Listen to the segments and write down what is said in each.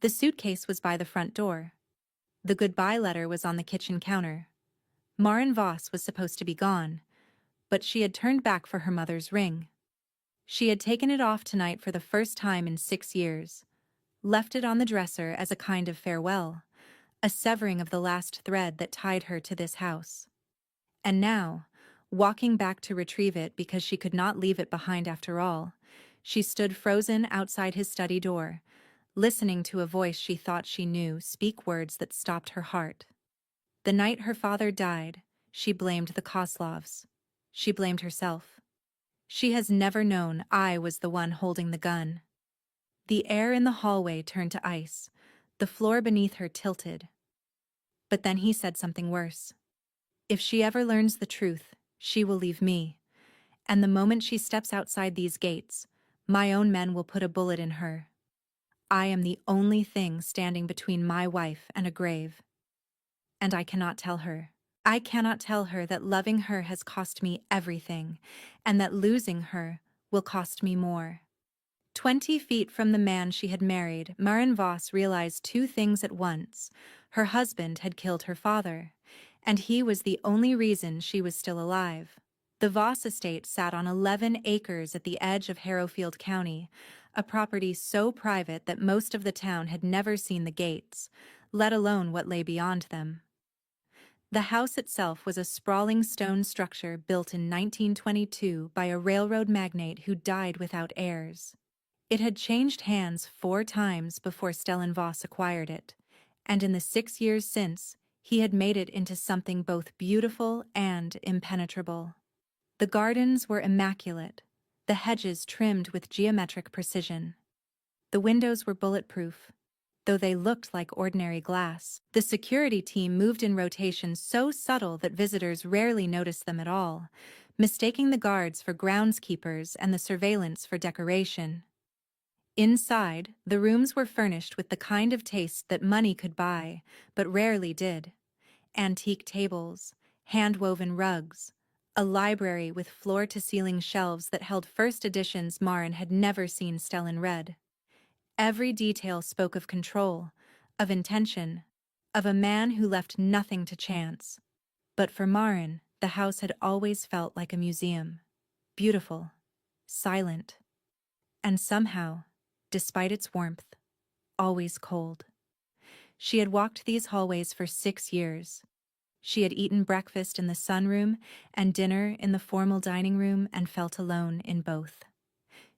The suitcase was by the front door. The goodbye letter was on the kitchen counter. Maren Voss was supposed to be gone, but she had turned back for her mother's ring. She had taken it off tonight for the first time in 6 years, left it on the dresser as a kind of farewell, a severing of the last thread that tied her to this house. And now, walking back to retrieve it because she could not leave it behind after all, she stood frozen outside his study door, listening to a voice she thought she knew speak words that stopped her heart. The night her father died, she blamed the Kozlovs. She blamed herself. She has never known I was the one holding the gun. The air in the hallway turned to ice. The floor beneath her tilted. But then he said something worse. If she ever learns the truth, she will leave me. And the moment she steps outside these gates, my own men will put a bullet in her. I am the only thing standing between my wife and a grave. And I cannot tell her. I cannot tell her that loving her has cost me everything, and that losing her will cost me more. 20 feet from the man she had married, Maren Voss realized two things at once. Her husband had killed her father, and he was the only reason she was still alive. The Voss estate sat on 11 acres at the edge of Harrowfield County, a property so private that most of the town had never seen the gates, let alone what lay beyond them. The house itself was a sprawling stone structure built in 1922 by a railroad magnate who died without heirs. It had changed hands 4 times before Stellan Voss acquired it, and in the 6 years since, he had made it into something both beautiful and impenetrable. The gardens were immaculate, the hedges trimmed with geometric precision. The windows were bulletproof, though they looked like ordinary glass. The security team moved in rotation so subtle that visitors rarely noticed them at all, mistaking the guards for groundskeepers and the surveillance for decoration. Inside, the rooms were furnished with the kind of taste that money could buy, but rarely did. Antique tables, hand-woven rugs, a library with floor-to-ceiling shelves that held first editions Maren had never seen Stellan read. Every detail spoke of control, of intention, of a man who left nothing to chance. But for Maren, the house had always felt like a museum. Beautiful, silent, and somehow, despite its warmth, always cold. She had walked these hallways for 6 years. She had eaten breakfast in the sunroom and dinner in the formal dining room and felt alone in both.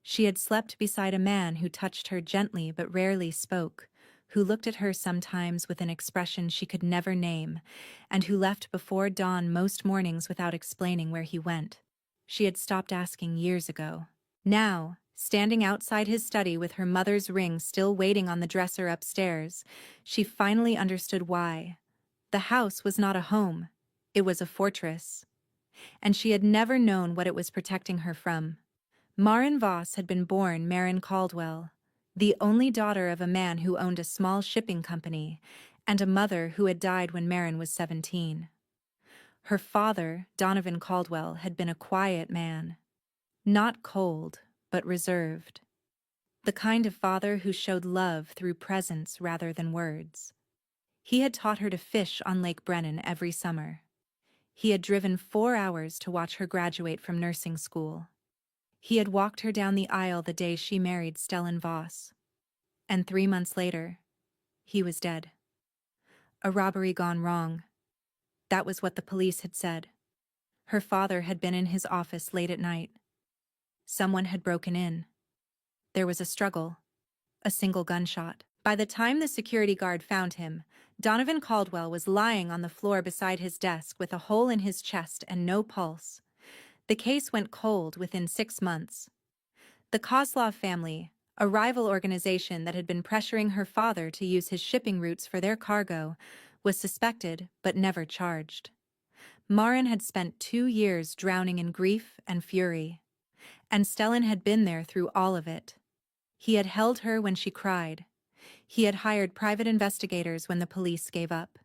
She had slept beside a man who touched her gently but rarely spoke, who looked at her sometimes with an expression she could never name, and who left before dawn most mornings without explaining where he went. She had stopped asking years ago. Now, standing outside his study with her mother's ring still waiting on the dresser upstairs, she finally understood why. The house was not a home, it was a fortress. And she had never known what it was protecting her from. Maren Voss had been born Maren Caldwell, the only daughter of a man who owned a small shipping company, and a mother who had died when Maren was 17. Her father, Donovan Caldwell, had been a quiet man. Not cold, but reserved. The kind of father who showed love through presence rather than words. He had taught her to fish on Lake Brennan every summer. He had driven 4 hours to watch her graduate from nursing school. He had walked her down the aisle the day she married Stellan Voss. And 3 months later, he was dead. A robbery gone wrong. That was what the police had said. Her father had been in his office late at night. Someone had broken in. There was a struggle. A single gunshot. By the time the security guard found him, Donovan Caldwell was lying on the floor beside his desk with a hole in his chest and no pulse. The case went cold within 6 months. The Kozlov family, a rival organization that had been pressuring her father to use his shipping routes for their cargo, was suspected but never charged. Maren had spent 2 years drowning in grief and fury. And Stellan had been there through all of it. He had held her when she cried. He had hired private investigators when the police gave up.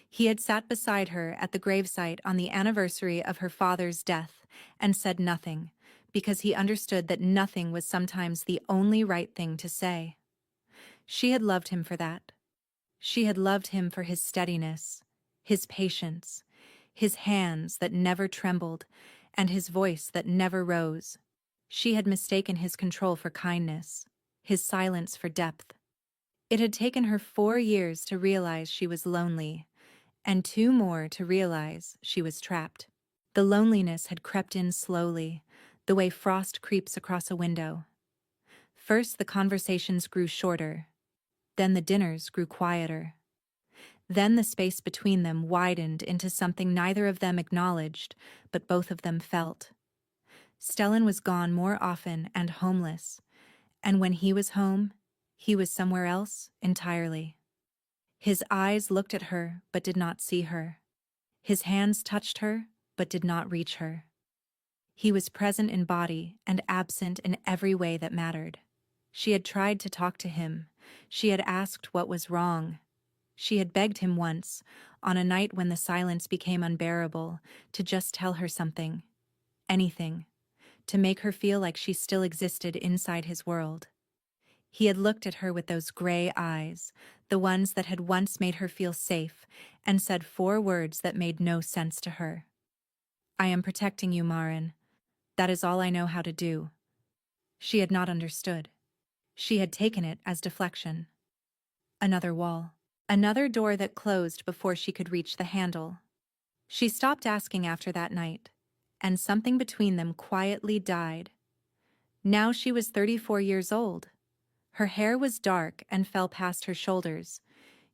He had sat beside her at the gravesite on the anniversary of her father's death and said nothing, because he understood that nothing was sometimes the only right thing to say. She had loved him for that. She had loved him for his steadiness, his patience, his hands that never trembled, and his voice that never rose. She had mistaken his control for kindness, his silence for depth. It had taken her 4 years to realize she was lonely, and 2 more to realize she was trapped. The loneliness had crept in slowly, the way frost creeps across a window. First the conversations grew shorter, then the dinners grew quieter. Then the space between them widened into something neither of them acknowledged, but both of them felt. Stellan was gone more often and homeless, and when he was home, he was somewhere else entirely. His eyes looked at her but did not see her. His hands touched her but did not reach her. He was present in body and absent in every way that mattered. She had tried to talk to him. She had asked what was wrong. She had begged him once, on a night when the silence became unbearable, to just tell her something. Anything. To make her feel like she still existed inside his world. He had looked at her with those gray eyes, the ones that had once made her feel safe, and said 4 words that made no sense to her. I am protecting you, Maren. That is all I know how to do. She had not understood. She had taken it as deflection. Another wall. Another door that closed before she could reach the handle. She stopped asking after that night, and something between them quietly died. Now she was 34 years old. Her hair was dark and fell past her shoulders,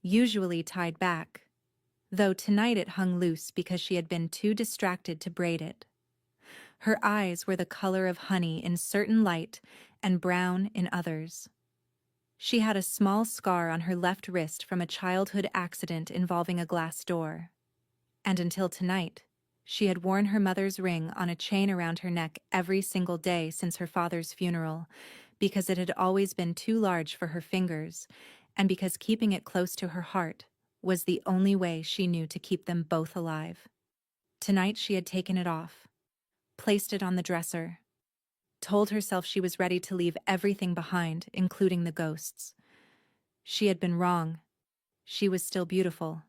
usually tied back, though tonight it hung loose because she had been too distracted to braid it. Her eyes were the color of honey in certain light and brown in others. She had a small scar on her left wrist from a childhood accident involving a glass door. And until tonight, she had worn her mother's ring on a chain around her neck every single day since her father's funeral, because it had always been too large for her fingers, and because keeping it close to her heart was the only way she knew to keep them both alive. Tonight she had taken it off, placed it on the dresser, told herself she was ready to leave everything behind, including the ghosts. She had been wrong. She was still beautiful.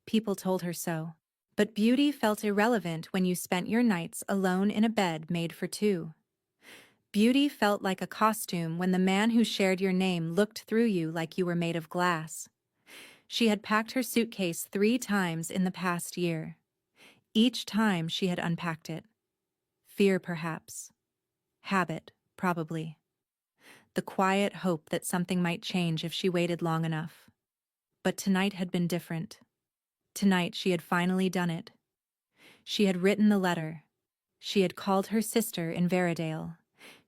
People told her so. But beauty felt irrelevant when you spent your nights alone in a bed made for 2. Beauty felt like a costume when the man who shared your name looked through you like you were made of glass. She had packed her suitcase 3 times in the past year. Each time she had unpacked it. Fear, perhaps. Habit, probably. The quiet hope that something might change if she waited long enough. But tonight had been different. Tonight she had finally done it. She had written the letter. She had called her sister in Veradale.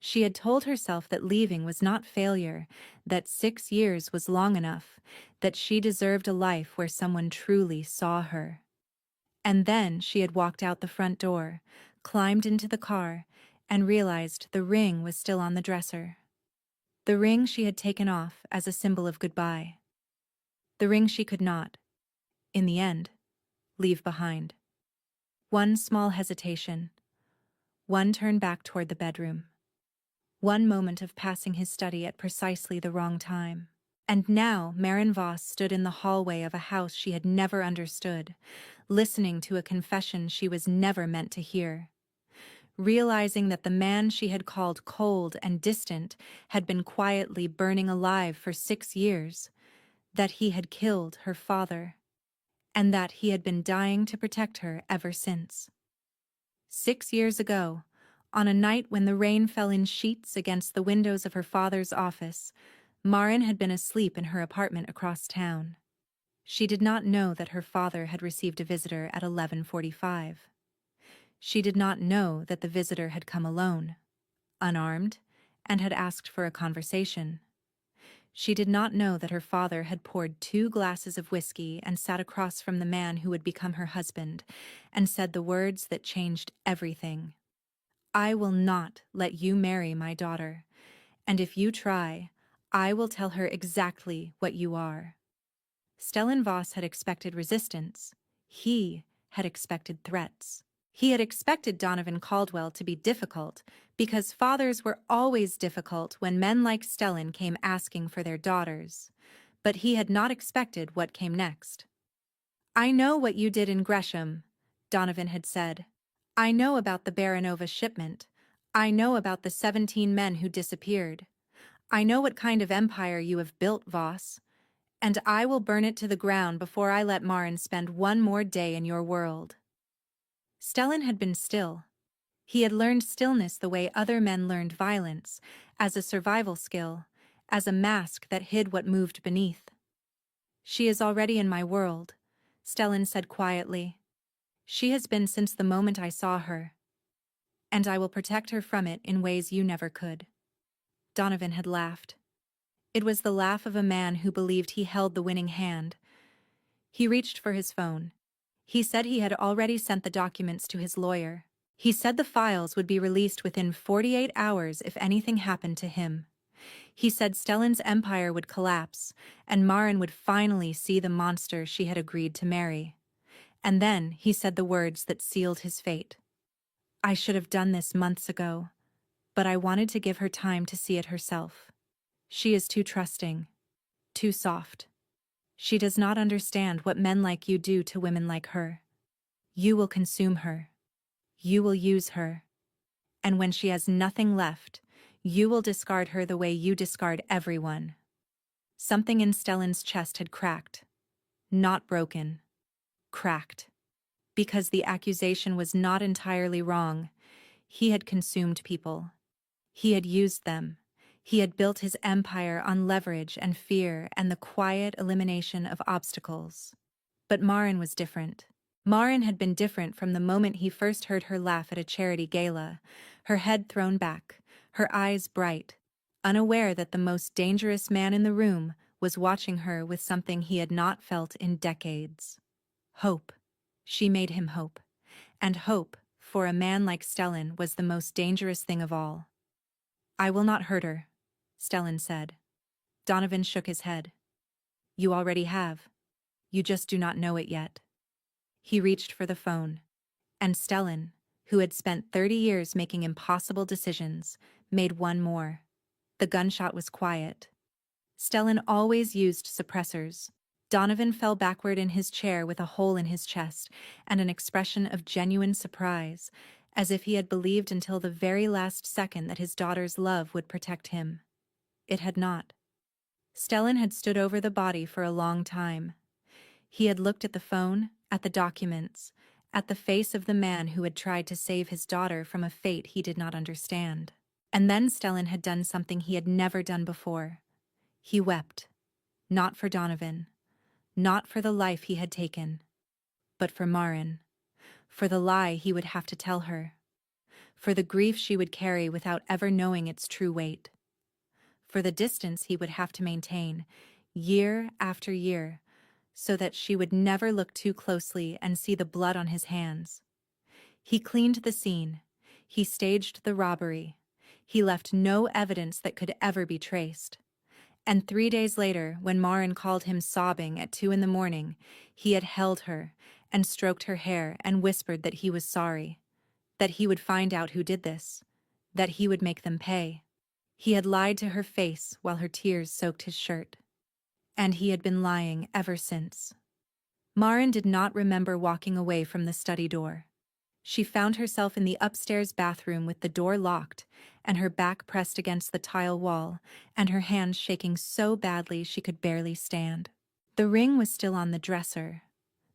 She had told herself that leaving was not failure, that 6 years was long enough, that she deserved a life where someone truly saw her. And then she had walked out the front door, climbed into the car, and realized the ring was still on the dresser. The ring she had taken off as a symbol of goodbye. The ring she could not, in the end, leave behind. One small hesitation. One turn back toward the bedroom. One moment of passing his study at precisely the wrong time. And now Maren Voss stood in the hallway of a house she had never understood, listening to a confession she was never meant to hear. Realizing that the man she had called cold and distant had been quietly burning alive for 6 years, that he had killed her father, and that he had been dying to protect her ever since. 6 years ago, on a night when the rain fell in sheets against the windows of her father's office, Maren had been asleep in her apartment across town. She did not know that her father had received a visitor at 11:45. She did not know that the visitor had come alone, unarmed, and had asked for a conversation. She did not know that her father had poured 2 glasses of whiskey and sat across from the man who would become her husband, and said the words that changed everything. I will not let you marry my daughter, and if you try, I will tell her exactly what you are. Stellan Voss had expected resistance. He had expected threats. He had expected Donovan Caldwell to be difficult, because fathers were always difficult when men like Stellan came asking for their daughters. But he had not expected what came next. "I know what you did in Gresham," Donovan had said. "I know about the Baranova shipment. I know about the 17 men who disappeared. I know what kind of empire you have built, Voss. And I will burn it to the ground before I let Maren spend one more day in your world." Stellan had been still. He had learned stillness the way other men learned violence, as a survival skill, as a mask that hid what moved beneath. "She is already in my world," Stellan said quietly. "She has been since the moment I saw her. And I will protect her from it in ways you never could." Donovan had laughed. It was the laugh of a man who believed he held the winning hand. He reached for his phone. He said he had already sent the documents to his lawyer. He said the files would be released within 48 hours if anything happened to him. He said Stellan's empire would collapse, and Maren would finally see the monster she had agreed to marry. And then he said the words that sealed his fate. "I should have done this months ago, but I wanted to give her time to see it herself. She is too trusting, too soft. She does not understand what men like you do to women like her. You will consume her. You will use her. And when she has nothing left, you will discard her the way you discard everyone." Something in Stellan's chest had cracked. Not broken. Cracked. Because the accusation was not entirely wrong. He had consumed people. He had used them. He had built his empire on leverage and fear and the quiet elimination of obstacles. But Maren was different. Maren had been different from the moment he first heard her laugh at a charity gala, her head thrown back, her eyes bright, unaware that the most dangerous man in the room was watching her with something he had not felt in decades. Hope. She made him hope. And hope, for a man like Stellan, was the most dangerous thing of all. "I will not hurt her," Stellan said. Donovan shook his head. "You already have. You just do not know it yet." He reached for the phone. And Stellan, who had spent 30 years making impossible decisions, made one more. The gunshot was quiet. Stellan always used suppressors. Donovan fell backward in his chair with a hole in his chest and an expression of genuine surprise, as if he had believed until the very last second that his daughter's love would protect him. It had not. Stellan had stood over the body for a long time. He had looked at the phone, at the documents, at the face of the man who had tried to save his daughter from a fate he did not understand. And then Stellan had done something he had never done before. He wept. Not for Donovan. Not for the life he had taken. But for Maren. For the lie he would have to tell her. For the grief she would carry without ever knowing its true weight. For the distance he would have to maintain, year after year, so that she would never look too closely and see the blood on his hands. He cleaned the scene. He staged the robbery. He left no evidence that could ever be traced. And 3 days later, when Maren called him sobbing at 2 a.m, he had held her and stroked her hair and whispered that he was sorry, that he would find out who did this, that he would make them pay. He had lied to her face while her tears soaked his shirt. And he had been lying ever since. Maren did not remember walking away from the study door. She found herself in the upstairs bathroom with the door locked and her back pressed against the tile wall and her hands shaking so badly she could barely stand. The ring was still on the dresser,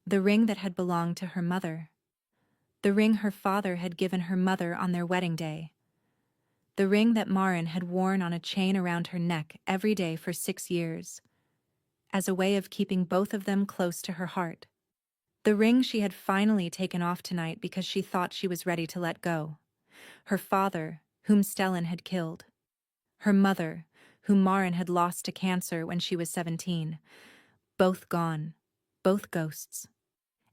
the ring that had belonged to her mother, the ring her father had given her mother on their wedding day, the ring that Maren had worn on a chain around her neck every day for 6 years, as a way of keeping both of them close to her heart. The ring she had finally taken off tonight because she thought she was ready to let go. Her father, whom Stellan had killed. Her mother, whom Maren had lost to cancer when she was 17. Both gone. Both ghosts.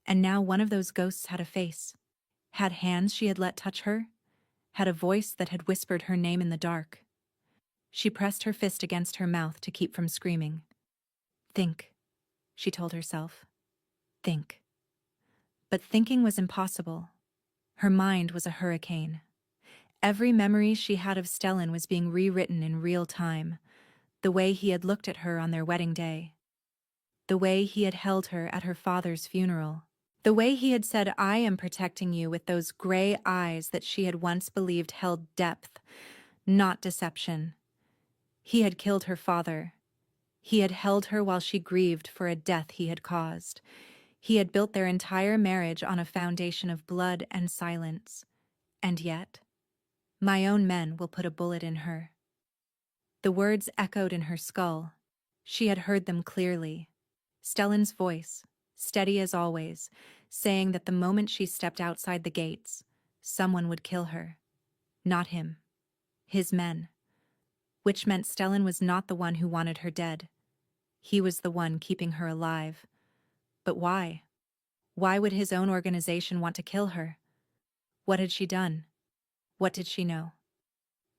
And now one of those ghosts had a face. Had hands she had let touch her. Had a voice that had whispered her name in the dark. She pressed her fist against her mouth to keep from screaming. "Think," she told herself. Think. But thinking was impossible. Her mind was a hurricane. Every memory she had of Stellan was being rewritten in real time. The way he had looked at her on their wedding day. The way he had held her at her father's funeral. The way he had said, "I am protecting you," with those gray eyes that she had once believed held depth, not deception. He had killed her father. He had held her while she grieved for a death he had caused. He had built their entire marriage on a foundation of blood and silence. And yet, "My own men will put a bullet in her." The words echoed in her skull. She had heard them clearly. Stellan's voice, steady as always, saying that the moment she stepped outside the gates, someone would kill her. Not him. His men. Which meant Stellan was not the one who wanted her dead. He was the one keeping her alive. But why? Why would his own organization want to kill her? What had she done? What did she know?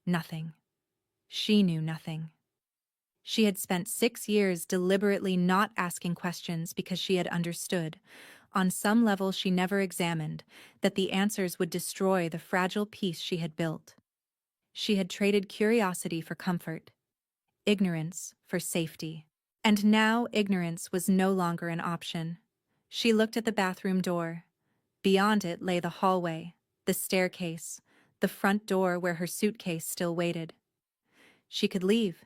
Nothing. She knew nothing. She had spent 6 years deliberately not asking questions because she had understood, on some level she never examined, that the answers would destroy the fragile peace she had built. She had traded curiosity for comfort, ignorance for safety. And now ignorance was no longer an option. She looked at the bathroom door. Beyond it lay the hallway, the staircase, the front door where her suitcase still waited. She could leave.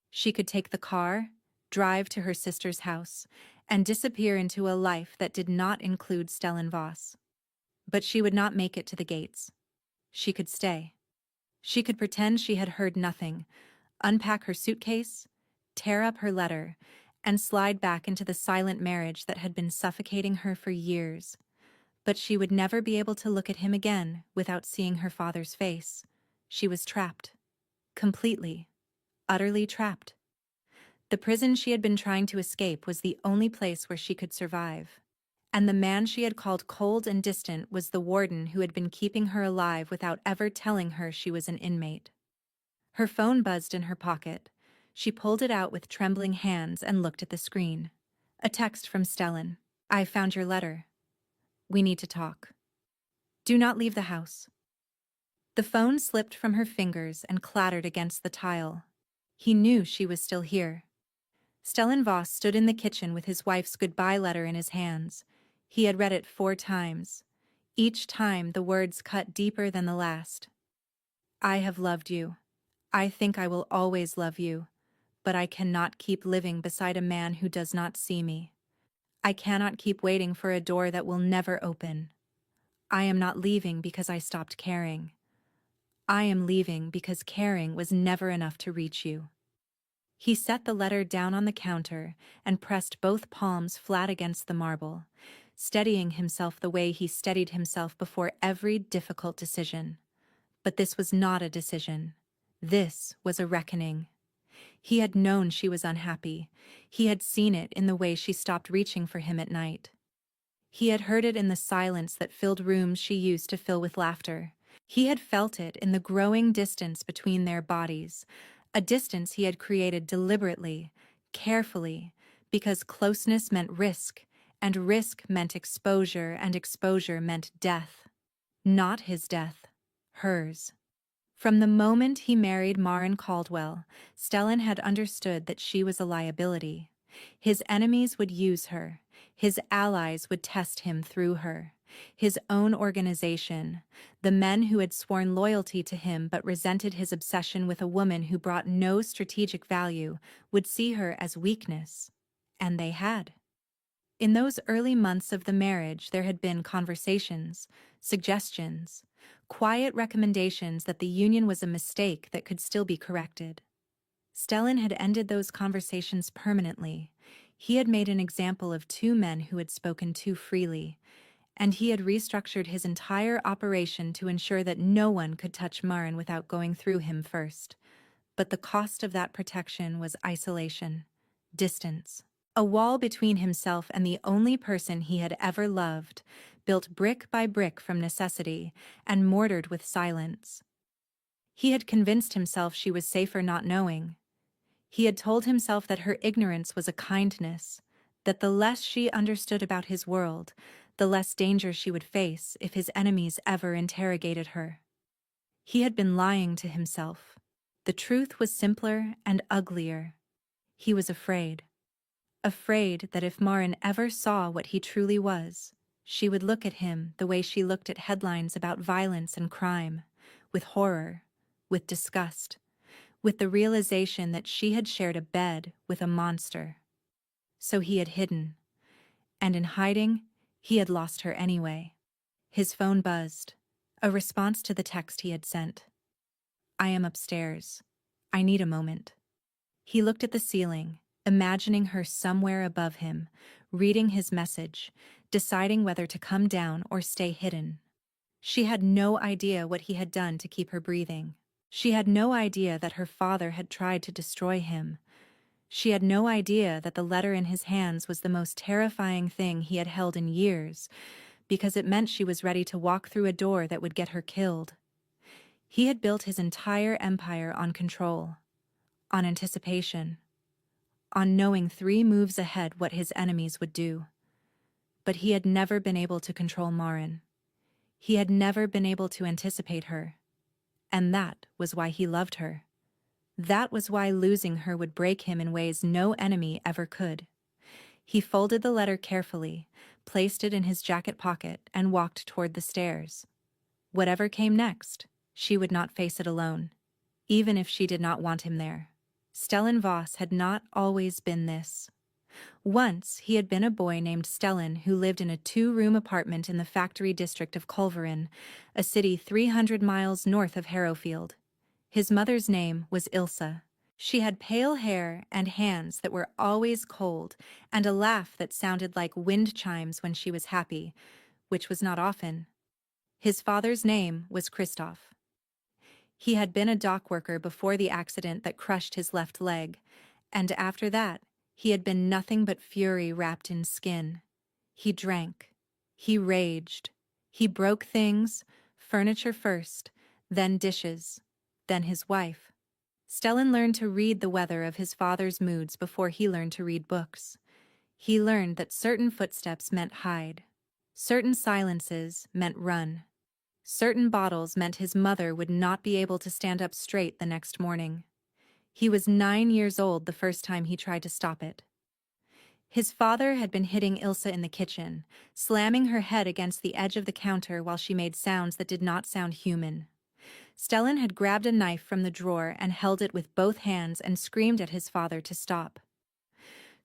She could take the car, drive to her sister's house, and disappear into a life that did not include Stellan Voss. But she would not make it to the gates. She could stay. She could pretend she had heard nothing, unpack her suitcase, tear up her letter, and slide back into the silent marriage that had been suffocating her for years. But she would never be able to look at him again without seeing her father's face. She was trapped. Completely. Utterly trapped. The prison she had been trying to escape was the only place where she could survive. And the man she had called cold and distant was the warden who had been keeping her alive without ever telling her she was an inmate. Her phone buzzed in her pocket. She pulled it out with trembling hands and looked at the screen. A text from Stellan. "I found your letter. We need to talk. Do not leave the house." The phone slipped from her fingers and clattered against the tile. He knew she was still here. Stellan Voss stood in the kitchen with his wife's goodbye letter in his hands. He had read it 4 times. Each time the words cut deeper than the last. "I have loved you. I think I will always love you. But I cannot keep living beside a man who does not see me. I cannot keep waiting for a door that will never open. I am not leaving because I stopped caring. I am leaving because caring was never enough to reach you." He set the letter down on the counter and pressed both palms flat against the marble, steadying himself the way he steadied himself before every difficult decision. But this was not a decision. This was a reckoning. He had known she was unhappy. He had seen it in the way she stopped reaching for him at night. He had heard it in the silence that filled rooms she used to fill with laughter. He had felt it in the growing distance between their bodies, a distance he had created deliberately, carefully, because closeness meant risk, and risk meant exposure, and exposure meant death. Not his death, hers. From the moment he married Maren Caldwell, Stellan had understood that she was a liability. His enemies would use her. His allies would test him through her. His own organization, the men who had sworn loyalty to him but resented his obsession with a woman who brought no strategic value, would see her as weakness. And they had. In those early months of the marriage, there had been conversations, suggestions, quiet recommendations that the union was a mistake that could still be corrected. Stellan had ended those conversations permanently. He had made an example of 2 men who had spoken too freely, and he had restructured his entire operation to ensure that no one could touch Maren without going through him first. But the cost of that protection was isolation, distance. A wall between himself and the only person he had ever loved, built brick by brick from necessity and mortared with silence. He had convinced himself she was safer not knowing. He had told himself that her ignorance was a kindness, that the less she understood about his world, the less danger she would face if his enemies ever interrogated her. He had been lying to himself. The truth was simpler and uglier. He was afraid. Afraid that if Marin ever saw what he truly was, she would look at him the way she looked at headlines about violence and crime, with horror, with disgust, with the realization that she had shared a bed with a monster. So he had hidden. And in hiding, he had lost her anyway. His phone buzzed, a response to the text he had sent. "I am upstairs. I need a moment." He looked at the ceiling, imagining her somewhere above him, reading his message, deciding whether to come down or stay hidden. She had no idea what he had done to keep her breathing. She had no idea that her father had tried to destroy him. She had no idea that the letter in his hands was the most terrifying thing he had held in years, because it meant she was ready to walk through a door that would get her killed. He had built his entire empire on control, on anticipation, on knowing 3 moves ahead what his enemies would do. But he had never been able to control Marin. He had never been able to anticipate her. And that was why he loved her. That was why losing her would break him in ways no enemy ever could. He folded the letter carefully, placed it in his jacket pocket, and walked toward the stairs. Whatever came next, she would not face it alone, even if she did not want him there. Stellan Voss had not always been this. Once he had been a boy named Stellan who lived in a 2-room apartment in the factory district of Culverin, a city 300 miles north of Harrowfield. His mother's name was Ilsa. She had pale hair and hands that were always cold, and a laugh that sounded like wind chimes when she was happy, which was not often. His father's name was Christoph. He had been a dock worker before the accident that crushed his left leg, and after that, he had been nothing but fury wrapped in skin. He drank. He raged. He broke things, furniture first, then dishes, then his wife. Stellan learned to read the weather of his father's moods before he learned to read books. He learned that certain footsteps meant hide. Certain silences meant run. Certain bottles meant his mother would not be able to stand up straight the next morning. He was 9 years old the first time he tried to stop it. His father had been hitting Ilsa in the kitchen, slamming her head against the edge of the counter while she made sounds that did not sound human. Stellan had grabbed a knife from the drawer and held it with both hands and screamed at his father to stop.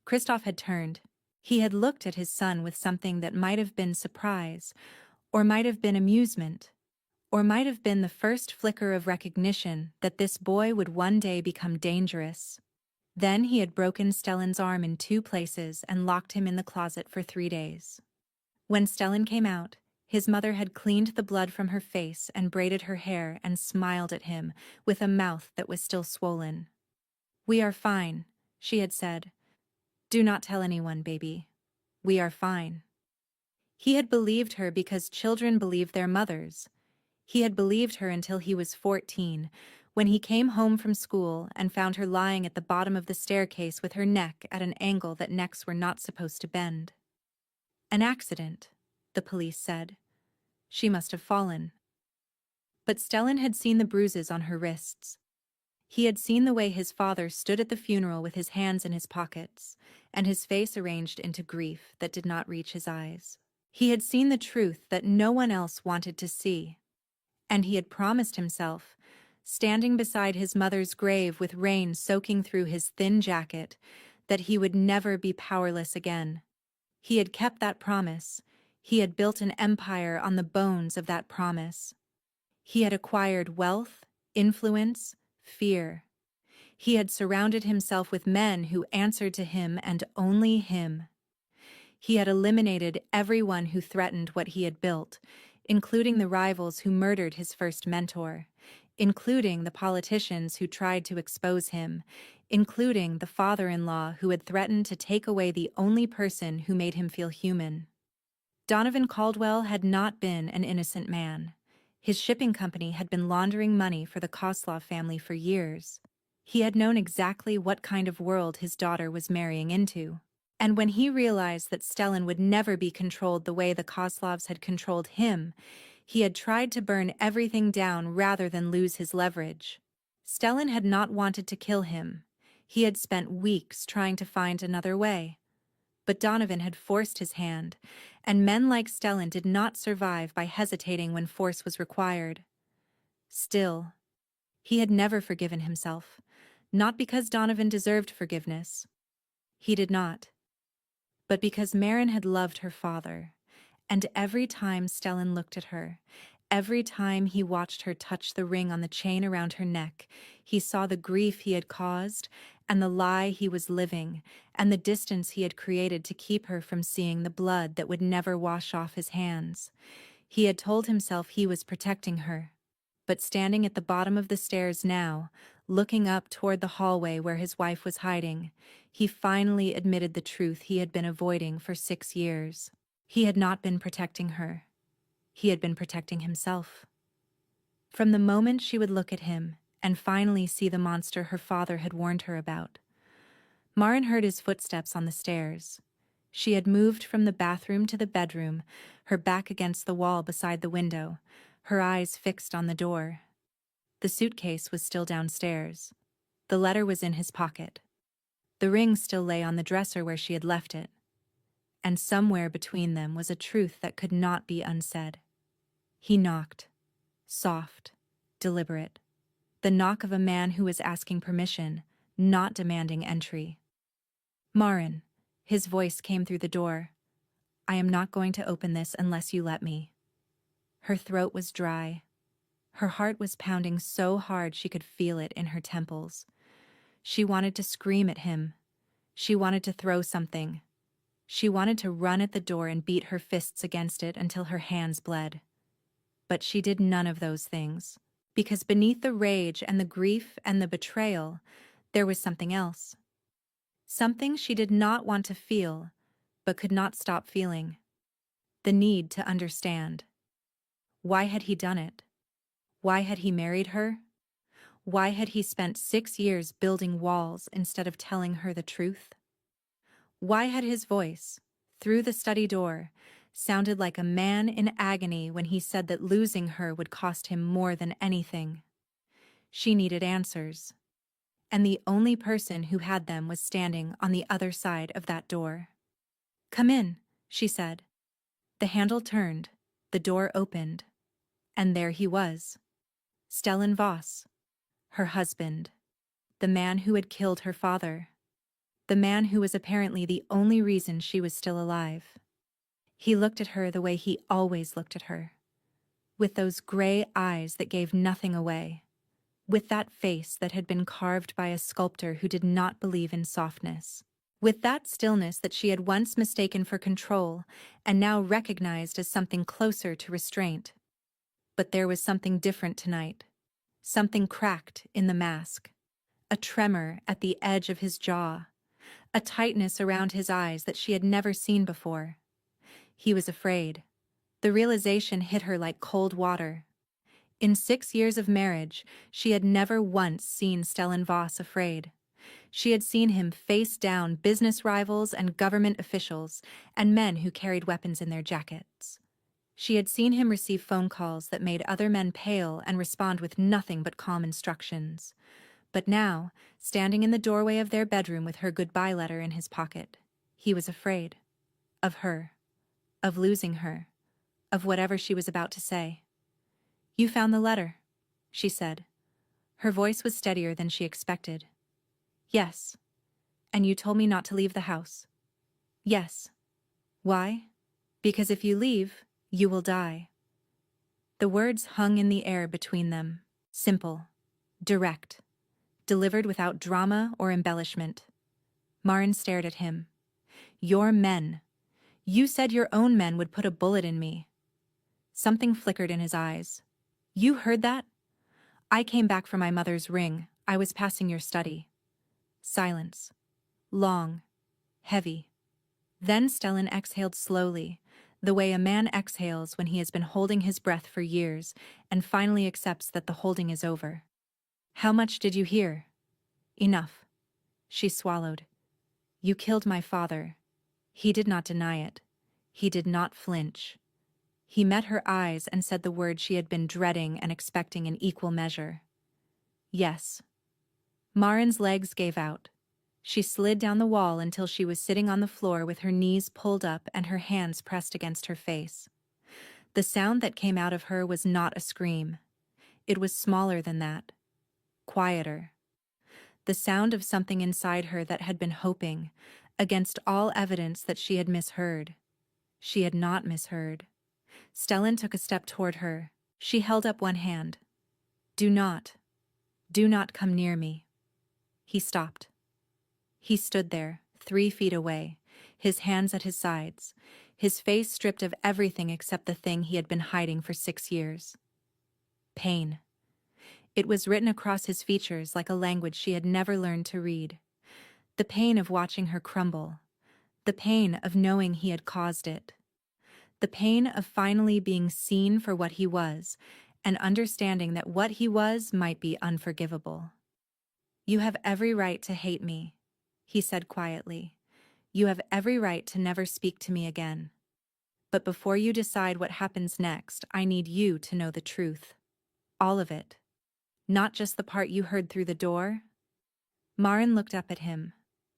Christoph had turned. He had looked at his son with something that might have been surprise, or might have been amusement, or might have been the first flicker of recognition that this boy would one day become dangerous. Then he had broken Stellan's arm in 2 places and locked him in the closet for 3 days. When Stellan came out, his mother had cleaned the blood from her face and braided her hair and smiled at him with a mouth that was still swollen. "We are fine," she had said. "Do not tell anyone, baby. We are fine." He had believed her because children believe their mothers. He had believed her until he was 14, when he came home from school and found her lying at the bottom of the staircase with her neck at an angle that necks were not supposed to bend. An accident, the police said. She must have fallen. But Stellan had seen the bruises on her wrists. He had seen the way his father stood at the funeral with his hands in his pockets, and his face arranged into grief that did not reach his eyes. He had seen the truth that no one else wanted to see. And he had promised himself, standing beside his mother's grave with rain soaking through his thin jacket, that he would never be powerless again. He had kept that promise. He had built an empire on the bones of that promise. He had acquired wealth, influence, fear. He had surrounded himself with men who answered to him and only him. He had eliminated everyone who threatened what he had built, including the rivals who murdered his first mentor, including the politicians who tried to expose him, including the father-in-law who had threatened to take away the only person who made him feel human. Donovan Caldwell had not been an innocent man. His shipping company had been laundering money for the Koslov family for years. He had known exactly what kind of world his daughter was marrying into. And when he realized that Stellan would never be controlled the way the Kozlovs had controlled him, he had tried to burn everything down rather than lose his leverage. Stellan had not wanted to kill him. He had spent weeks trying to find another way. But Donovan had forced his hand, and men like Stellan did not survive by hesitating when force was required. Still, he had never forgiven himself, not because Donovan deserved forgiveness. He did not. But because Maren had loved her father, and every time Stellan looked at her, every time he watched her touch the ring on the chain around her neck, he saw the grief he had caused, and the lie he was living, and the distance he had created to keep her from seeing the blood that would never wash off his hands. He had told himself he was protecting her. But standing at the bottom of the stairs now, looking up toward the hallway where his wife was hiding, he finally admitted the truth he had been avoiding for 6 years. He had not been protecting her. He had been protecting himself. From the moment she would look at him and finally see the monster her father had warned her about, Maren heard his footsteps on the stairs. She had moved from the bathroom to the bedroom, her back against the wall beside the window, her eyes fixed on the door. The suitcase was still downstairs. The letter was in his pocket. The ring still lay on the dresser where she had left it. And somewhere between them was a truth that could not be unsaid. He knocked. Soft, deliberate. The knock of a man who was asking permission, not demanding entry. "Maren," his voice came through the door. "I am not going to open this unless you let me." Her throat was dry. Her heart was pounding so hard she could feel it in her temples. She wanted to scream at him. She wanted to throw something. She wanted to run at the door and beat her fists against it until her hands bled. But she did none of those things, because beneath the rage and the grief and the betrayal, there was something else. Something she did not want to feel, but could not stop feeling. The need to understand. Why had he done it? Why had he married her? Why had he spent 6 years building walls instead of telling her the truth? Why had his voice, through the study door, sounded like a man in agony when he said that losing her would cost him more than anything? She needed answers. And the only person who had them was standing on the other side of that door. "Come in," she said. The handle turned, the door opened, and there he was. Stellan Voss, her husband, the man who had killed her father, the man who was apparently the only reason she was still alive. He looked at her the way he always looked at her, with those gray eyes that gave nothing away, with that face that had been carved by a sculptor who did not believe in softness, with that stillness that she had once mistaken for control and now recognized as something closer to restraint. But there was something different tonight, something cracked in the mask, a tremor at the edge of his jaw, a tightness around his eyes that she had never seen before. He was afraid. The realization hit her like cold water. In 6 years of marriage, she had never once seen Stellan Voss afraid. She had seen him face down business rivals and government officials and men who carried weapons in their jackets. She had seen him receive phone calls that made other men pale and respond with nothing but calm instructions. But now, standing in the doorway of their bedroom with her goodbye letter in his pocket, he was afraid. Of her. Of losing her. Of whatever she was about to say. "You found the letter," she said. Her voice was steadier than she expected. "Yes. And you told me not to leave the house." "Yes. Why? Because if you leave, you will die." The words hung in the air between them, simple, direct, delivered without drama or embellishment. Maren stared at him. "Your men. You said your own men would put a bullet in me." Something flickered in his eyes. "You heard that? I came back from my mother's ring. I was passing your study." Silence. Long. Heavy. Then Stellan exhaled slowly, the way a man exhales when he has been holding his breath for years and finally accepts that the holding is over. "How much did you hear?" "Enough." She swallowed. "You killed my father. He did not deny it. He did not flinch. He met her eyes and said the word she had been dreading and expecting in equal measure. Yes. Marin's legs gave out. She slid down the wall until she was sitting on the floor with her knees pulled up and her hands pressed against her face. The sound that came out of her was not a scream. It was smaller than that. Quieter. The sound of something inside her that had been hoping, against all evidence that she had misheard. She had not misheard. Stellan took a step toward her. She held up one hand. Do not come near me. He stopped. He stood there, 3 feet away, his hands at his sides, his face stripped of everything except the thing he had been hiding for 6 years. Pain. It was written across his features like a language she had never learned to read. The pain of watching her crumble. The pain of knowing he had caused it. The pain of finally being seen for what he was, and understanding that what he was might be unforgivable. You have every right to hate me, he said quietly. You have every right to never speak to me again. But before you decide what happens next, I need you to know the truth. All of it. Not just the part you heard through the door. Marin looked up at him.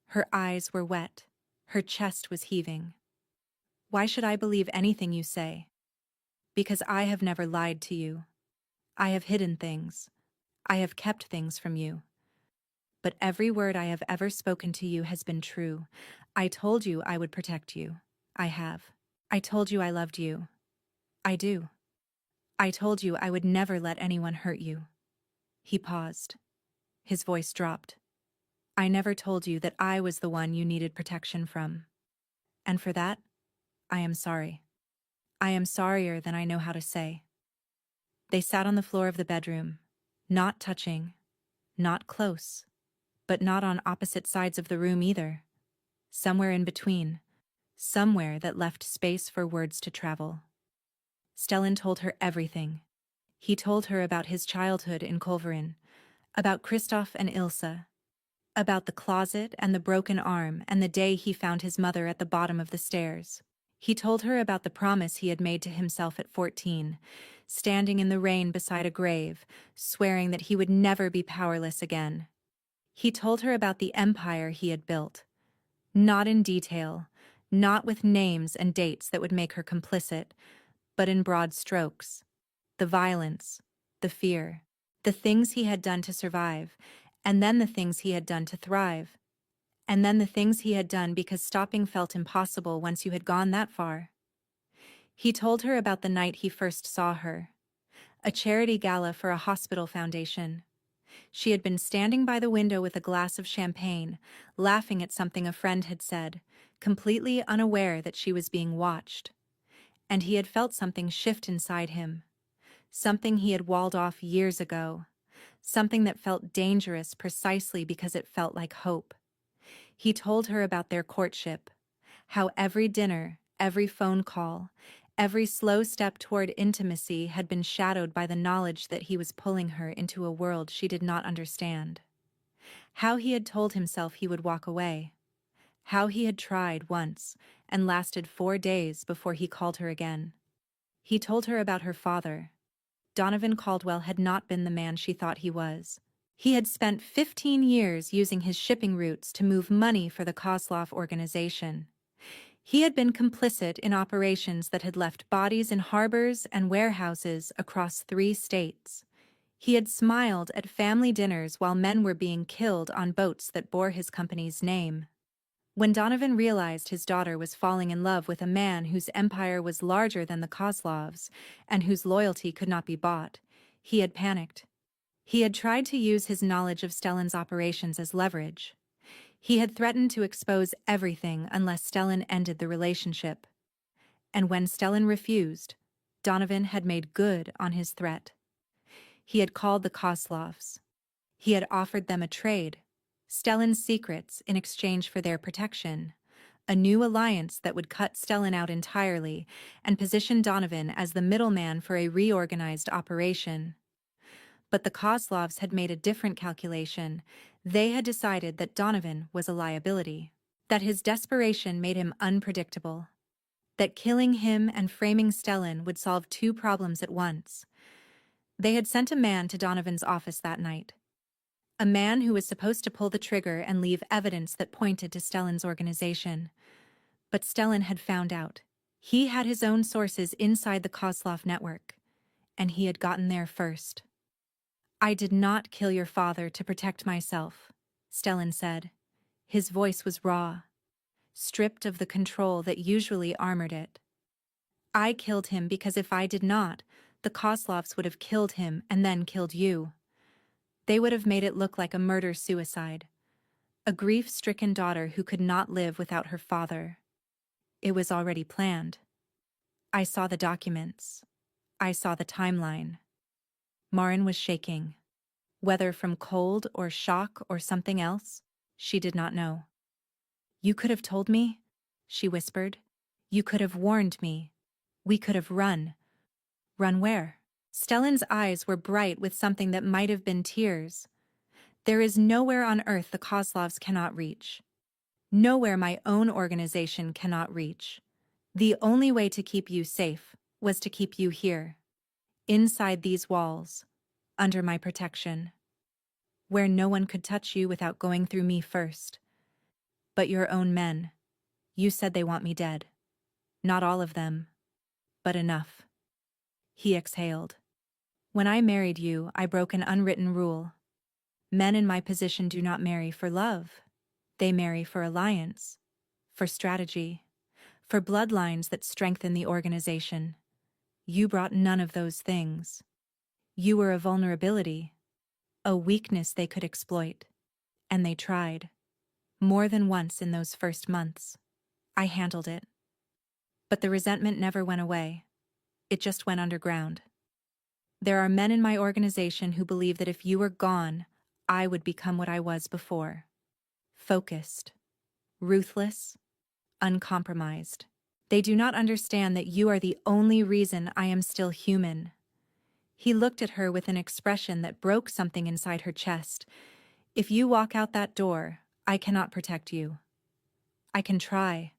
Her eyes were wet. Her chest was heaving. Why should I believe anything you say? Because I have never lied to you. I have hidden things. I have kept things from you. But every word I have ever spoken to you has been true. I told you I would protect you. I have. I told you I loved you. I do. I told you I would never let anyone hurt you. He paused. His voice dropped. I never told you that I was the one you needed protection from. And for that, I am sorry. I am sorrier than I know how to say. They sat on the floor of the bedroom, not touching, not close, but not on opposite sides of the room either. Somewhere in between, somewhere that left space for words to travel. Stellan told her everything. He told her about his childhood in Culverin, about Kristoff and Ilsa, about the closet and the broken arm and the day he found his mother at the bottom of the stairs. He told her about the promise he had made to himself at 14, standing in the rain beside a grave, swearing that he would never be powerless again. He told her about the empire he had built. Not in detail, not with names and dates that would make her complicit, but in broad strokes. The violence, the fear, the things he had done to survive, and then the things he had done to thrive. And then the things he had done because stopping felt impossible once you had gone that far. He told her about the night he first saw her. A charity gala for a hospital foundation. She had been standing by the window with a glass of champagne, laughing at something a friend had said, completely unaware that she was being watched. And he had felt something shift inside him. Something he had walled off years ago. Something that felt dangerous precisely because it felt like hope. He told her about their courtship, how every dinner, every phone call, every slow step toward intimacy had been shadowed by the knowledge that he was pulling her into a world she did not understand. How he had told himself he would walk away. How he had tried once and lasted 4 days before he called her again. He told her about her father. Donovan Caldwell had not been the man she thought he was. He had spent 15 years using his shipping routes to move money for the Kozlov organization. He had been complicit in operations that had left bodies in harbors and warehouses across 3 states. He had smiled at family dinners while men were being killed on boats that bore his company's name. When Donovan realized his daughter was falling in love with a man whose empire was larger than the Kozlovs and whose loyalty could not be bought, he had panicked. He had tried to use his knowledge of Stellan's operations as leverage. He had threatened to expose everything unless Stellan ended the relationship. And when Stellan refused, Donovan had made good on his threat. He had called the Kozlovs. He had offered them a trade, Stellan's secrets in exchange for their protection, a new alliance that would cut Stellan out entirely and position Donovan as the middleman for a reorganized operation. But the Kozlovs had made a different calculation. They had decided that Donovan was a liability. That his desperation made him unpredictable. That killing him and framing Stellan would solve two problems at once. They had sent a man to Donovan's office that night. A man who was supposed to pull the trigger and leave evidence that pointed to Stellan's organization. But Stellan had found out. He had his own sources inside the Kozlov network, and he had gotten there first. "I did not kill your father to protect myself," Stellan said. His voice was raw, stripped of the control that usually armored it. "I killed him because if I did not, the Kozlovs would have killed him and then killed you. They would have made it look like a murder-suicide. A grief-stricken daughter who could not live without her father. It was already planned. I saw the documents. I saw the timeline." Marin was shaking. Whether from cold or shock or something else, she did not know. "You could have told me," she whispered. "You could have warned me. We could have run." "Run where?" Stellan's eyes were bright with something that might have been tears. "There is nowhere on Earth the Kozlovs cannot reach. Nowhere my own organization cannot reach. The only way to keep you safe was to keep you here. Inside these walls. Under my protection. Where no one could touch you without going through me first. But your own men. You said they want me dead. Not all of them. But enough." He exhaled. "When I married you, I broke an unwritten rule. Men in my position do not marry for love. They marry for alliance, for strategy, for bloodlines that strengthen the organization. You brought none of those things. You were a vulnerability, a weakness they could exploit. And they tried. More than once in those first months. I handled it. But the resentment never went away. It just went underground. There are men in my organization who believe that if you were gone, I would become what I was before. Focused, ruthless, uncompromised. They do not understand that you are the only reason I am still human." He looked at her with an expression that broke something inside her chest. "If you walk out that door, I cannot protect you. I can try.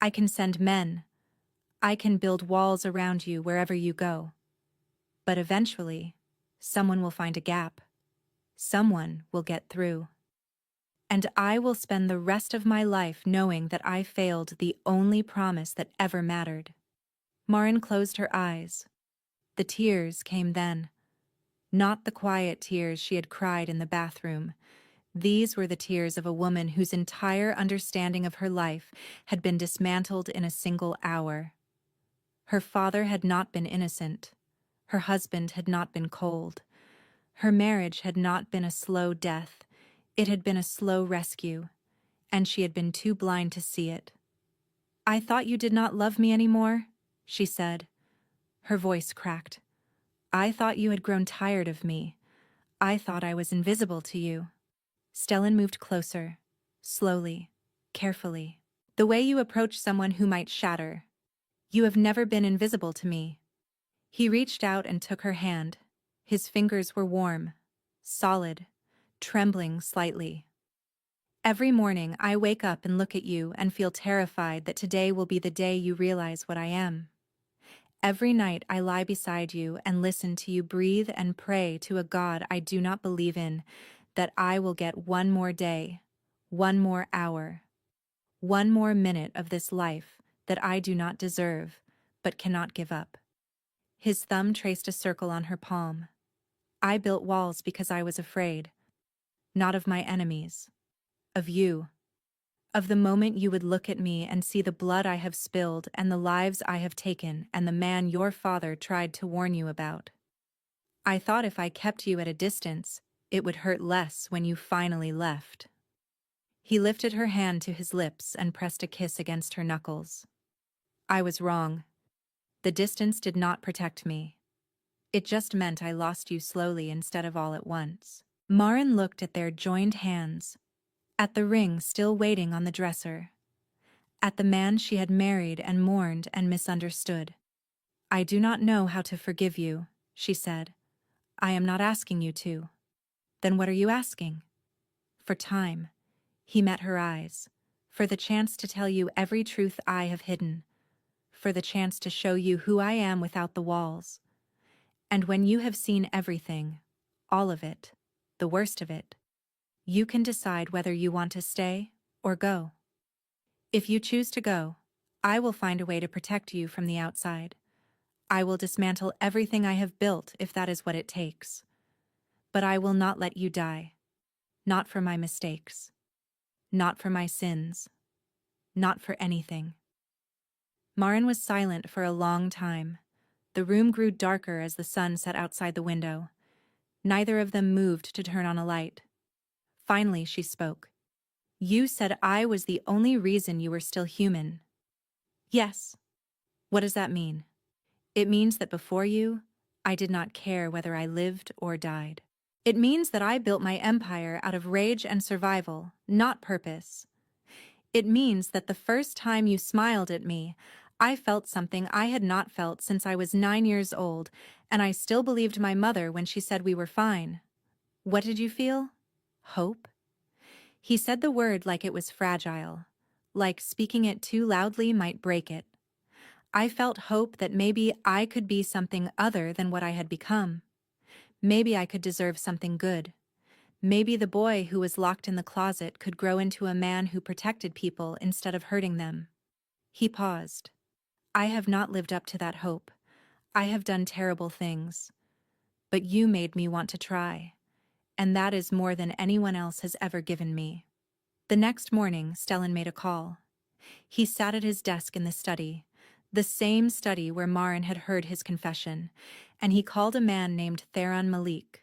I can send men. I can build walls around you wherever you go. But eventually, someone will find a gap. Someone will get through. And I will spend the rest of my life knowing that I failed the only promise that ever mattered." Marin closed her eyes. The tears came then. Not the quiet tears she had cried in the bathroom. These were the tears of a woman whose entire understanding of her life had been dismantled in a single hour. Her father had not been innocent. Her husband had not been cold. Her marriage had not been a slow death. It had been a slow rescue, and she had been too blind to see it. "I thought you did not love me anymore," she said. Her voice cracked. "I thought you had grown tired of me. I thought I was invisible to you." Stellan moved closer, slowly, carefully. "The way you approach someone who might shatter. You have never been invisible to me." He reached out and took her hand. His fingers were warm, solid, trembling slightly. "Every morning I wake up and look at you and feel terrified that today will be the day you realize what I am. Every night I lie beside you and listen to you breathe and pray to a God I do not believe in, that I will get one more day, one more hour, one more minute of this life that I do not deserve, but cannot give up." His thumb traced a circle on her palm. "I built walls because I was afraid. Not of my enemies. Of you. Of the moment you would look at me and see the blood I have spilled and the lives I have taken and the man your father tried to warn you about. I thought if I kept you at a distance, it would hurt less when you finally left." He lifted her hand to his lips and pressed a kiss against her knuckles. "I was wrong. The distance did not protect me. It just meant I lost you slowly instead of all at once." Marin looked at their joined hands, at the ring still waiting on the dresser, at the man she had married and mourned and misunderstood. "I do not know how to forgive you," she said. "I am not asking you to." "Then what are you asking?" "For time." He met her eyes. For the chance to tell you every truth I have hidden. For the chance to show you who I am without the walls. And when you have seen everything, all of it, the worst of it, you can decide whether you want to stay or go. If you choose to go, I will find a way to protect you from the outside. I will dismantle everything I have built if that is what it takes. But I will not let you die. Not for my mistakes. Not for my sins. Not for anything. Maren was silent for a long time. The room grew darker as the sun set outside the window. Neither of them moved to turn on a light. Finally, she spoke. You said I was the only reason you were still human. Yes. What does that mean? It means that before you, I did not care whether I lived or died. It means that I built my empire out of rage and survival, not purpose. It means that the first time you smiled at me, I felt something I had not felt since I was 9 years old, and I still believed my mother when she said we were fine. What did you feel? Hope? He said the word like it was fragile, like speaking it too loudly might break it. I felt hope that maybe I could be something other than what I had become. Maybe I could deserve something good. Maybe the boy who was locked in the closet could grow into a man who protected people instead of hurting them. He paused. I have not lived up to that hope. I have done terrible things. But you made me want to try. And that is more than anyone else has ever given me. The next morning, Stellan made a call. He sat at his desk in the study, the same study where Maren had heard his confession, and he called a man named Theron Malik.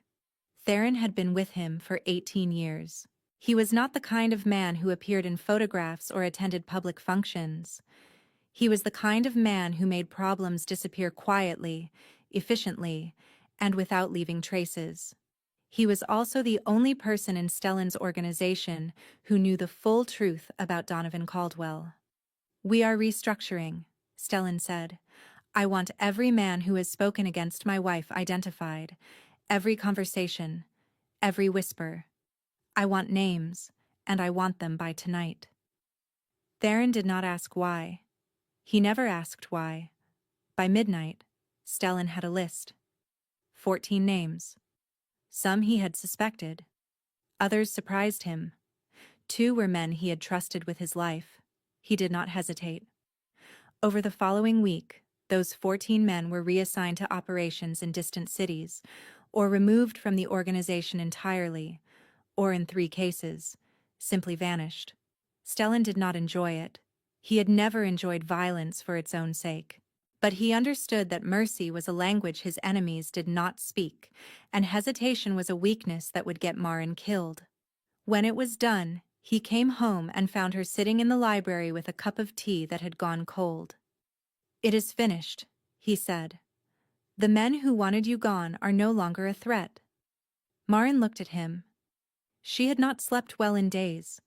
Theron had been with him for 18 years. He was not the kind of man who appeared in photographs or attended public functions. He was the kind of man who made problems disappear quietly, efficiently, and without leaving traces. He was also the only person in Stellan's organization who knew the full truth about Donovan Caldwell. We are restructuring, Stellan said. I want every man who has spoken against my wife identified, every conversation, every whisper. I want names, and I want them by tonight. Theron did not ask why. He never asked why. By midnight, Stellan had a list. 14 names. Some he had suspected. Others surprised him. 2 were men he had trusted with his life. He did not hesitate. Over the following week, those 14 men were reassigned to operations in distant cities, or removed from the organization entirely, or in 3 cases, simply vanished. Stellan did not enjoy it. He had never enjoyed violence for its own sake. But he understood that mercy was a language his enemies did not speak, and hesitation was a weakness that would get Maren killed. When it was done, he came home and found her sitting in the library with a cup of tea that had gone cold. It is finished, he said. The men who wanted you gone are no longer a threat. Maren looked at him. She had not slept well in days.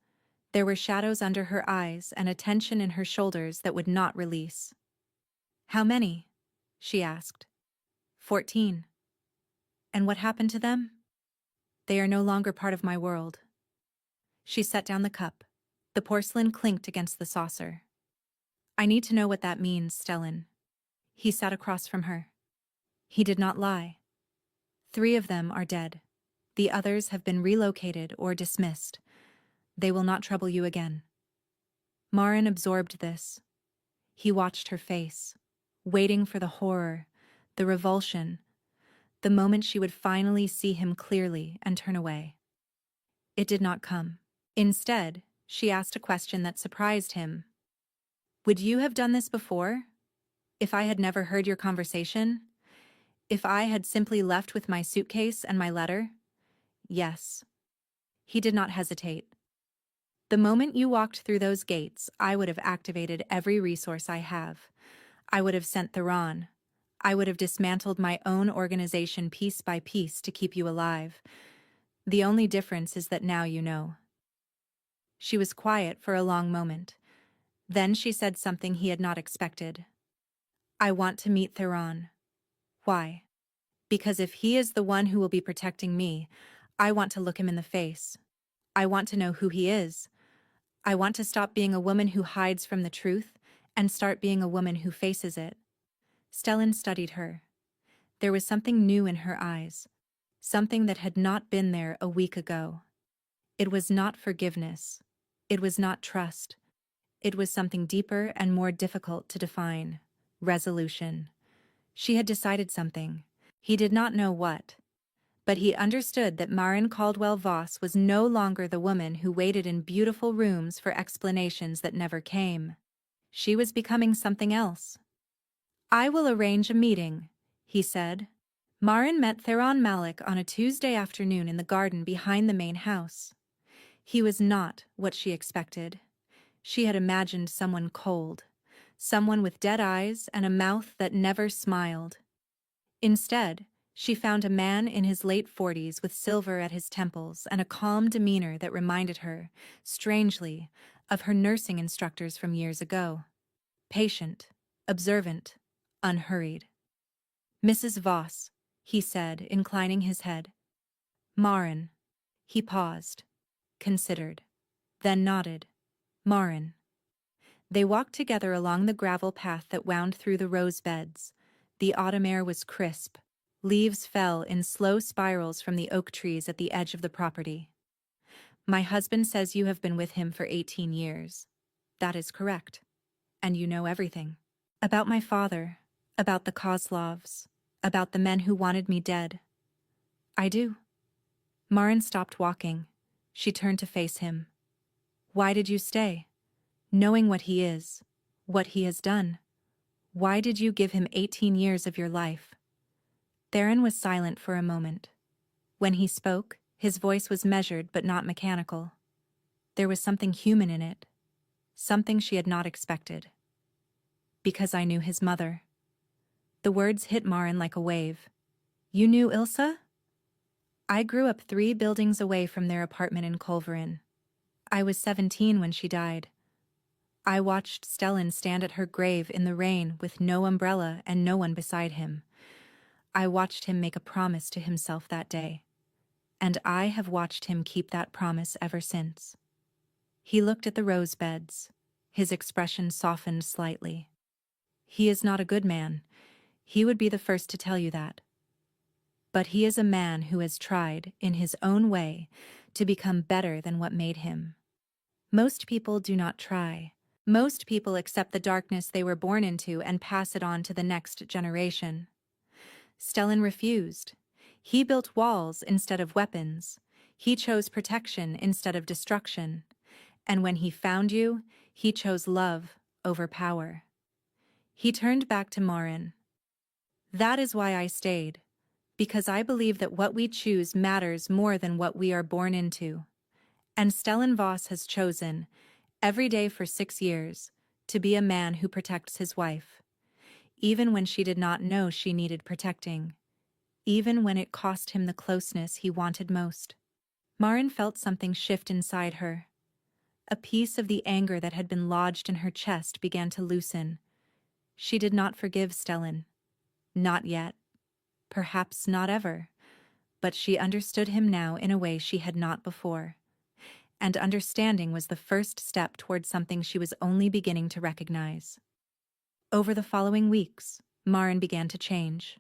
There were shadows under her eyes and a tension in her shoulders that would not release. How many? She asked. 14. And what happened to them? They are no longer part of my world. She set down the cup. The porcelain clinked against the saucer. I need to know what that means, Stellan. He sat across from her. He did not lie. 3 of them are dead. The others have been relocated or dismissed. They will not trouble you again. Maren absorbed this. He watched her face, waiting for the horror, the revulsion, the moment she would finally see him clearly and turn away. It did not come. Instead, she asked a question that surprised him. Would you have done this before? If I had never heard your conversation? If I had simply left with my suitcase and my letter? Yes. He did not hesitate. The moment you walked through those gates, I would have activated every resource I have. I would have sent Theron. I would have dismantled my own organization piece by piece to keep you alive. The only difference is that now you know. She was quiet for a long moment. Then she said something he had not expected. I want to meet Theron. Why? Because if he is the one who will be protecting me, I want to look him in the face. I want to know who he is. I want to stop being a woman who hides from the truth and start being a woman who faces it. Stellan studied her. There was something new in her eyes, something that had not been there a week ago. It was not forgiveness. It was not trust. It was something deeper and more difficult to define. Resolution. She had decided something. He did not know what. But he understood that Maren Caldwell Voss was no longer the woman who waited in beautiful rooms for explanations that never came. She was becoming something else. I will arrange a meeting, he said. Maren met Theron Malik on a Tuesday afternoon in the garden behind the main house. He was not what she expected. She had imagined someone cold, someone with dead eyes and a mouth that never smiled. Instead, she found a man in his late 40s with silver at his temples and a calm demeanor that reminded her, strangely, of her nursing instructors from years ago. Patient, observant, unhurried. Mrs. Voss, he said, inclining his head. Maren. He paused, considered, then nodded. Maren. They walked together along the gravel path that wound through the rose beds. The autumn air was crisp. Leaves fell in slow spirals from the oak trees at the edge of the property. My husband says you have been with him for 18 years. That is correct. And you know everything. About my father, about the Kozlovs, about the men who wanted me dead. I do. Maren stopped walking. She turned to face him. Why did you stay? Knowing what he is, what he has done. Why did you give him 18 years of your life? Theron was silent for a moment. When he spoke, his voice was measured but not mechanical. There was something human in it, something she had not expected. Because I knew his mother. The words hit Maren like a wave. You knew Ilsa? I grew up 3 buildings away from their apartment in Culverin. I was 17 when she died. I watched Stellan stand at her grave in the rain with no umbrella and no one beside him. I watched him make a promise to himself that day. And I have watched him keep that promise ever since. He looked at the rose beds. His expression softened slightly. He is not a good man. He would be the first to tell you that. But he is a man who has tried, in his own way, to become better than what made him. Most people do not try. Most people accept the darkness they were born into and pass it on to the next generation. Stellan refused. He built walls instead of weapons. He chose protection instead of destruction. And when he found you, he chose love over power. He turned back to Maren. That is why I stayed. Because I believe that what we choose matters more than what we are born into. And Stellan Voss has chosen, every day for 6 years, to be a man who protects his wife. Even when she did not know she needed protecting. Even when it cost him the closeness he wanted most. Maren felt something shift inside her. A piece of the anger that had been lodged in her chest began to loosen. She did not forgive Stellan. Not yet. Perhaps not ever. But she understood him now in a way she had not before. And understanding was the first step toward something she was only beginning to recognize. Over the following weeks, Maren began to change.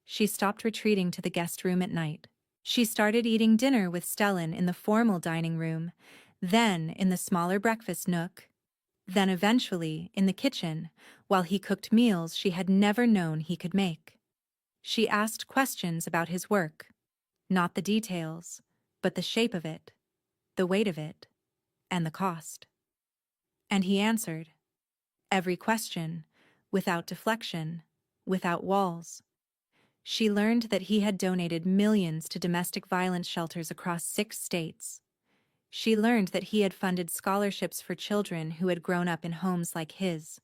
She stopped retreating to the guest room at night. She started eating dinner with Stellan in the formal dining room, then in the smaller breakfast nook, then eventually in the kitchen, while he cooked meals she had never known he could make. She asked questions about his work, not the details, but the shape of it, the weight of it, and the cost. And he answered. Every question, without deflection, without walls. She learned that he had donated millions to domestic violence shelters across 6 states. She learned that he had funded scholarships for children who had grown up in homes like his.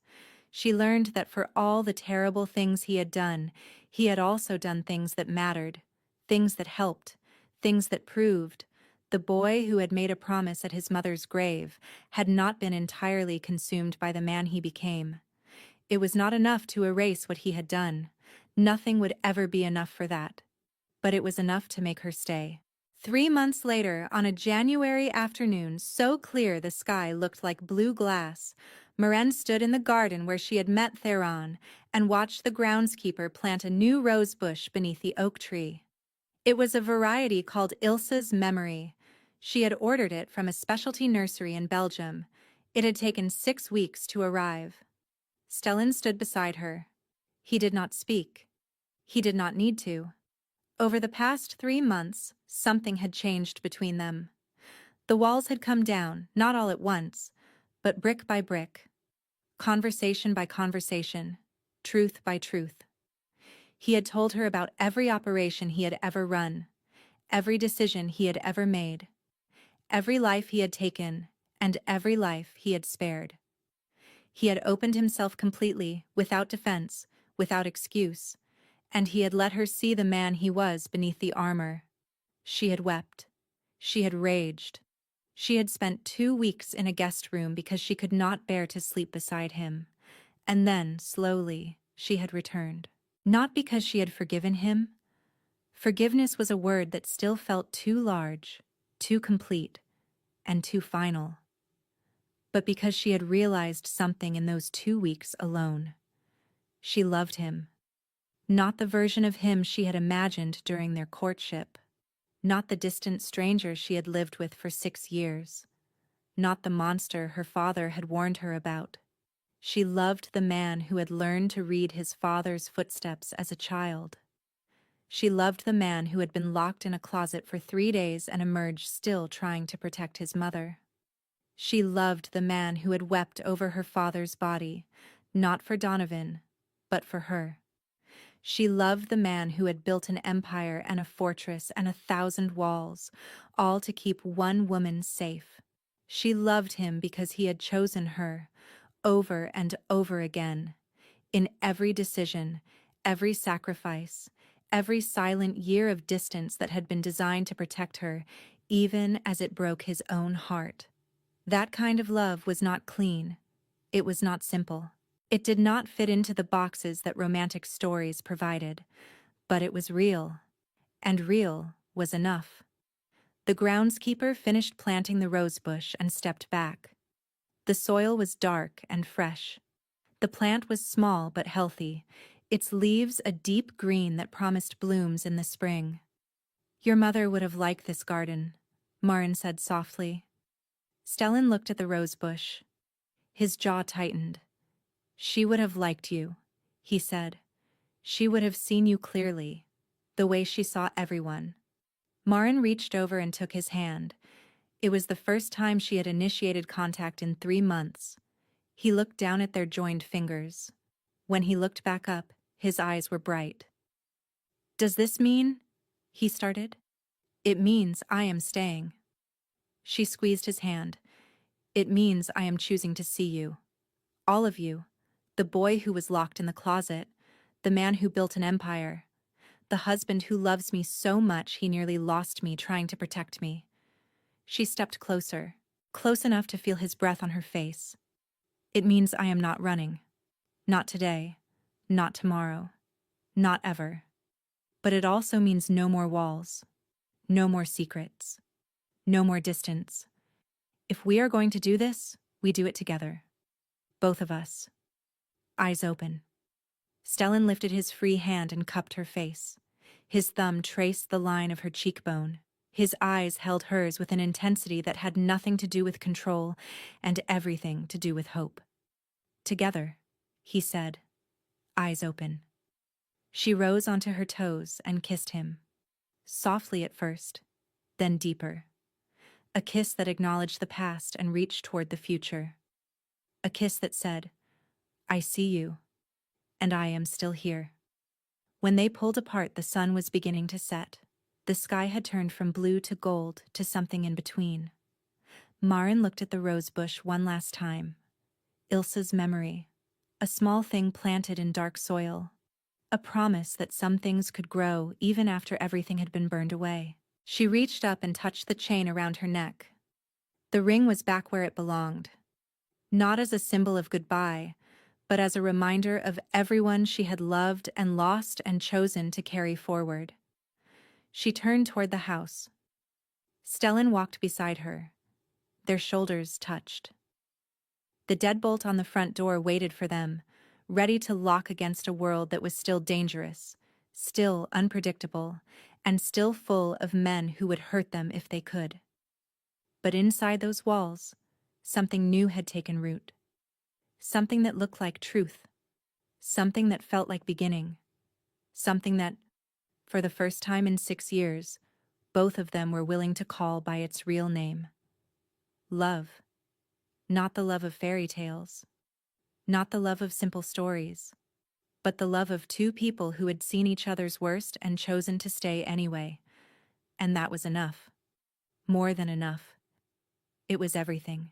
She learned that for all the terrible things he had done, he had also done things that mattered, things that helped, things that proved. The boy who had made a promise at his mother's grave had not been entirely consumed by the man he became. It was not enough to erase what he had done. Nothing would ever be enough for that. But it was enough to make her stay. 3 months later, on a January afternoon so clear the sky looked like blue glass, Maren stood in the garden where she had met Theron and watched the groundskeeper plant a new rose bush beneath the oak tree. It was a variety called Ilse's Memory. She had ordered it from a specialty nursery in Belgium. It had taken 6 weeks to arrive. Stellan stood beside her. He did not speak. He did not need to. Over the past 3 months, something had changed between them. The walls had come down, not all at once, but brick by brick, conversation by conversation, truth by truth. He had told her about every operation he had ever run, every decision he had ever made, every life he had taken, and every life he had spared. He had opened himself completely, without defense, without excuse, and he had let her see the man he was beneath the armor. She had wept. She had raged. She had spent 2 weeks in a guest room because she could not bear to sleep beside him. And then, slowly, she had returned. Not because she had forgiven him. Forgiveness was a word that still felt too large, too complete, and too final. But because she had realized something in those 2 weeks alone. She loved him. Not the version of him she had imagined during their courtship. Not the distant stranger she had lived with for 6 years. Not the monster her father had warned her about. She loved the man who had learned to read his father's footsteps as a child. She loved the man who had been locked in a closet for 3 days and emerged still trying to protect his mother. She loved the man who had wept over her father's body, not for Donovan, but for her. She loved the man who had built an empire and a fortress and 1,000 walls, all to keep one woman safe. She loved him because he had chosen her, over and over again, in every decision, every sacrifice, every silent year of distance that had been designed to protect her, even as it broke his own heart. That kind of love was not clean. It was not simple. It did not fit into the boxes that romantic stories provided, but it was real, and real was enough. The groundskeeper finished planting the rose bush and stepped back. The soil was dark and fresh. The plant was small but healthy, its leaves a deep green that promised blooms in the spring. "Your mother would have liked this garden," Maren said softly. Stellan looked at the rose bush. His jaw tightened. "She would have liked you," he said. "She would have seen you clearly, the way she saw everyone." Maren reached over and took his hand. It was the first time she had initiated contact in 3 months. He looked down at their joined fingers. When he looked back up, his eyes were bright. "Does this mean?" he started. "It means I am staying." She squeezed his hand. "It means I am choosing to see you. All of you. The boy who was locked in the closet, the man who built an empire, the husband who loves me so much he nearly lost me trying to protect me." She stepped closer, close enough to feel his breath on her face. "It means I am not running. Not today. Not tomorrow. Not ever. But it also means no more walls. No more secrets. No more distance. If we are going to do this, we do it together. Both of us." Eyes open. Stellan lifted his free hand and cupped her face. His thumb traced the line of her cheekbone. His eyes held hers with an intensity that had nothing to do with control and everything to do with hope. "Together," he said, eyes open. She rose onto her toes and kissed him. Softly at first, then deeper. A kiss that acknowledged the past and reached toward the future. A kiss that said, "I see you, and I am still here." When they pulled apart, the sun was beginning to set. The sky had turned from blue to gold to something in between. Maren looked at the rose bush one last time. Ilse's memory. A small thing planted in dark soil. A promise that some things could grow even after everything had been burned away. She reached up and touched the chain around her neck. The ring was back where it belonged. Not as a symbol of goodbye, but as a reminder of everyone she had loved and lost and chosen to carry forward. She turned toward the house. Stellan walked beside her. Their shoulders touched. The deadbolt on the front door waited for them, ready to lock against a world that was still dangerous, still unpredictable, and still full of men who would hurt them if they could. But inside those walls, something new had taken root. Something that looked like truth. Something that felt like beginning. Something that, for the first time in 6 years, both of them were willing to call by its real name. Love. Not the love of fairy tales. Not the love of simple stories. But the love of two people who had seen each other's worst and chosen to stay anyway. And that was enough. More than enough. It was everything.